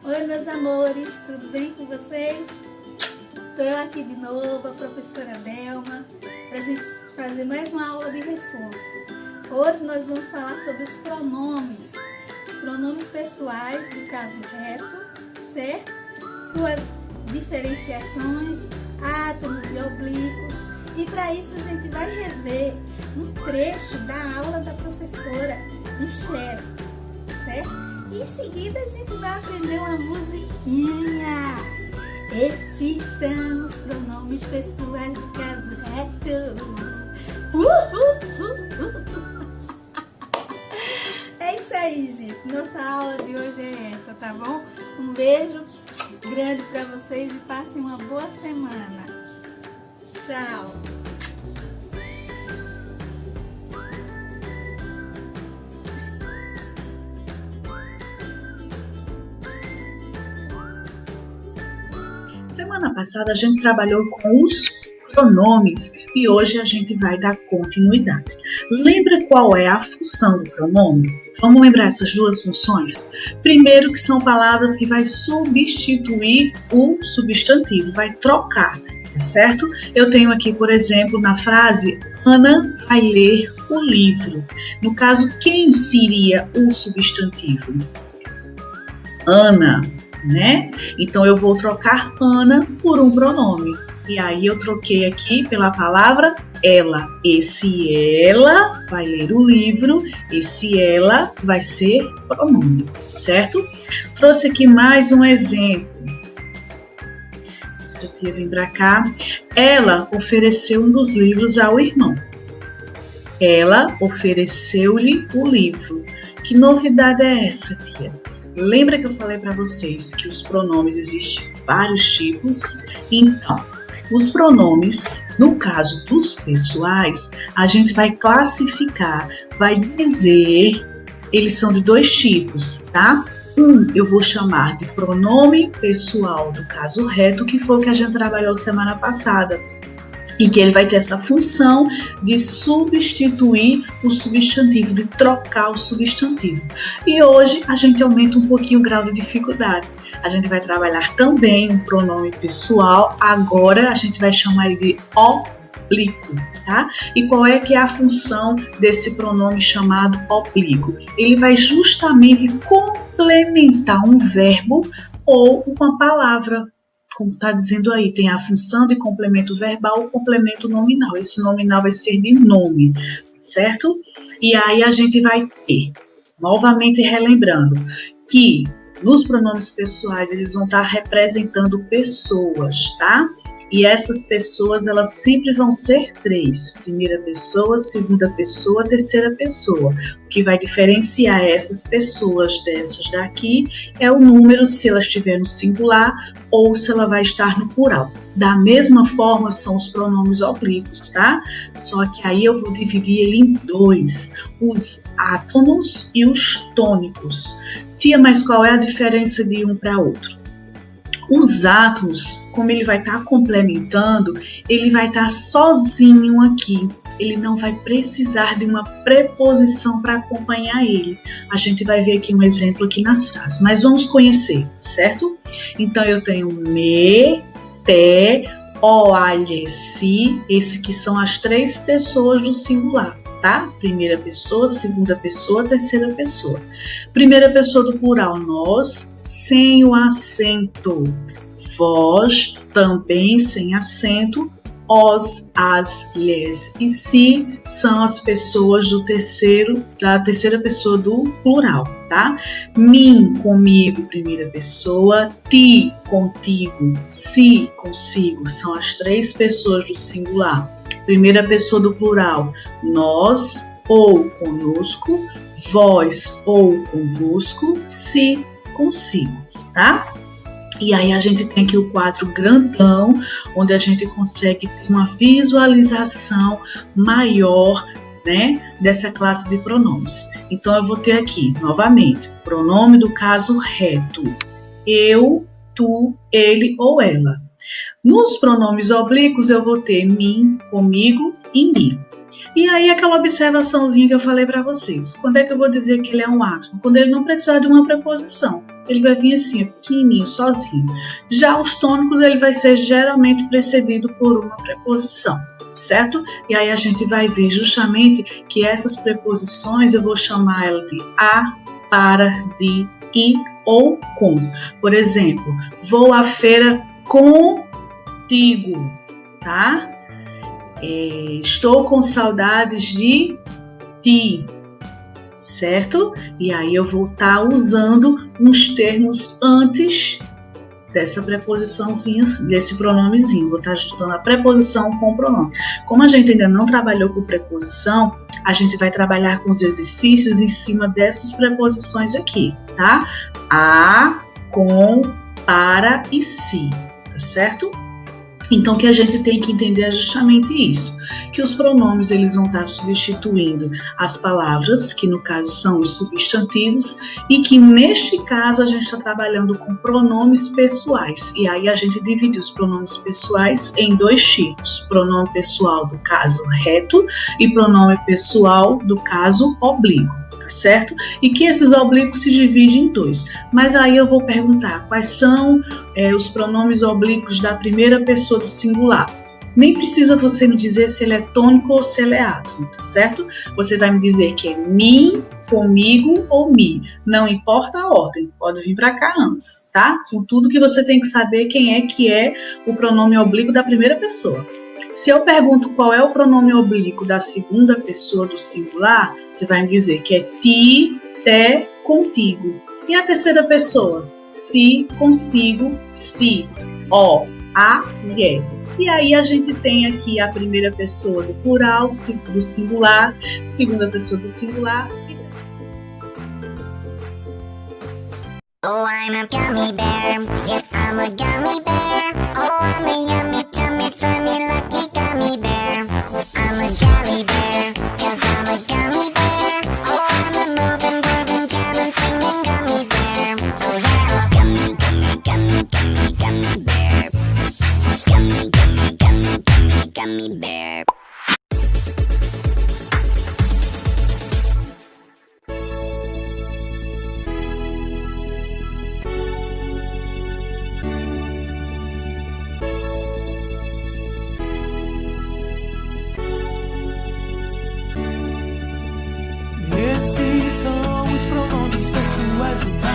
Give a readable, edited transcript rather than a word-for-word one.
Oi, meus amores, tudo bem com vocês? Estou eu aqui de novo, a professora Delma, para a gente fazer mais uma aula de reforço. Hoje nós vamos falar sobre os pronomes pessoais do caso reto, certo? Suas diferenciações, átomos e oblíquos. E para isso a gente vai rever um trecho da aula da professora Michelle, certo? E em seguida a gente vai aprender uma musiquinha. Esses são os pronomes pessoais do caso reto. É isso aí, gente. Nossa aula de hoje é essa, tá bom? Um beijo grande para vocês e passem uma boa semana. Tchau! Semana passada a gente trabalhou com os pronomes e hoje a gente vai dar continuidade. Lembra qual é a função do pronome? Vamos lembrar essas duas funções? Primeiro, que são palavras que vai substituir o substantivo, vai trocar, tá certo? Eu tenho aqui, por exemplo, na frase, Ana vai ler o livro. No caso, quem seria o substantivo? Ana, né? Então eu vou trocar Ana por um pronome. E aí eu troquei aqui pela palavra ela. Esse ela vai ler o livro, esse ela vai ser pronome, certo? Trouxe aqui mais um exemplo. Eu tinha vindo para cá. Ela ofereceu um dos livros ao irmão. Ela ofereceu-lhe o livro. Que novidade é essa, tia? Lembra que eu falei para vocês que os pronomes existem vários tipos? Então, os pronomes, no caso dos pessoais, a gente vai classificar, vai dizer, eles são de dois tipos, tá? Um eu vou chamar de pronome pessoal do caso reto, que foi o que a gente trabalhou semana passada. E que ele vai ter essa função de substituir o substantivo, de trocar o substantivo. E hoje a gente aumenta um pouquinho o grau de dificuldade. A gente vai trabalhar também um pronome pessoal, agora a gente vai chamar ele de oblíquo, tá? E qual é que é a função desse pronome chamado oblíquo? Ele vai justamente complementar um verbo ou uma palavra. Como está dizendo aí, tem a função de complemento verbal ou complemento nominal. Esse nominal vai ser de nome, certo? E aí a gente vai ter, novamente relembrando, que nos pronomes pessoais eles vão estar representando pessoas, tá? E essas pessoas, elas sempre vão ser três. Primeira pessoa, segunda pessoa, terceira pessoa. O que vai diferenciar essas pessoas dessas daqui é o número, se ela estiver no singular ou se ela vai estar no plural. Da mesma forma são os pronomes oblíquos, tá? Só que aí eu vou dividir ele em dois. Os átonos e os tônicos. Tia, mas qual é a diferença de um para outro? Os átomos, como ele vai estar complementando, ele vai estar sozinho aqui. Ele não vai precisar de uma preposição para acompanhar ele. A gente vai ver aqui um exemplo aqui nas frases, mas vamos conhecer, certo? Então eu tenho me, te, olhe, si. Esse aqui são as três pessoas do singular, tá? Primeira pessoa, segunda pessoa, terceira pessoa. Primeira pessoa do plural, nós, sem o acento. Vós, também sem acento. Os, as, lhes e si são as pessoas da terceira pessoa do plural, tá? Mim, comigo, primeira pessoa. Ti, contigo. Si, consigo. São as três pessoas do singular. Primeira pessoa do plural, nós ou conosco, vós ou convosco, si, consigo, tá? E aí a gente tem aqui o quadro grandão, onde a gente consegue ter uma visualização maior, né, dessa classe de pronomes. Então eu vou ter aqui, novamente, pronome do caso reto. Eu, tu, ele ou ela. Nos pronomes oblíquos eu vou ter mim, comigo e mim. E aí aquela observaçãozinha que eu falei para vocês. Quando é que eu vou dizer que ele é um átomo? Quando ele não precisar de uma preposição. ele vai vir assim, é pequenininho, sozinho. Já os tônicos, ele vai ser geralmente precedido por uma preposição, certo? E aí a gente vai ver justamente que essas preposições eu vou chamar ela de a, para, de, e ou com. Por exemplo, vou à feira contigo, tá? Estou com saudades de ti, certo? E aí eu vou estar usando uns termos antes dessa preposiçãozinha, desse pronomezinho. Vou estar ajustando a preposição com o pronome. Como a gente ainda não trabalhou com preposição, a gente vai trabalhar com os exercícios em cima dessas preposições aqui, tá? A, com, para e se, tá certo? Então, o que a gente tem que entender é justamente isso, que os pronomes eles vão estar substituindo as palavras, que no caso são os substantivos, e que neste caso a gente está trabalhando com pronomes pessoais. E aí a gente divide os pronomes pessoais em dois tipos, pronome pessoal do caso reto e pronome pessoal do caso oblíquo. Certo? E que esses oblíquos se dividem em dois. Mas aí eu vou perguntar quais são os pronomes oblíquos da primeira pessoa do singular. Nem precisa você me dizer se ele é tônico ou se ele é átono, tá certo? Você vai me dizer que é mim, comigo ou mi. Não importa a ordem, pode vir para cá antes, tá? Com tudo que você tem que saber quem é que é o pronome oblíquo da primeira pessoa. Se eu pergunto qual é o pronome oblíquo da segunda pessoa do singular, você vai me dizer que é ti, te, contigo. E a terceira pessoa? Si, consigo, si, ó, a, e. E aí a gente tem aqui a primeira pessoa do plural, do singular, segunda pessoa do singular. Oh, I'm a gummy bear. Yes, I'm a gummy bear. Oh, I'm a yummy, tummy, funny, lucky gummy bear. I'm a jelly bear, 'cause I'm a gummy bear. Oh, I'm a moving, grooving, jamming, singing gummy bear. Oh, yeah. Gummy, gummy, gummy, gummy, gummy bear. Gummy, gummy, gummy, gummy, gummy bear. Esses são os pronomes pessoais do caso.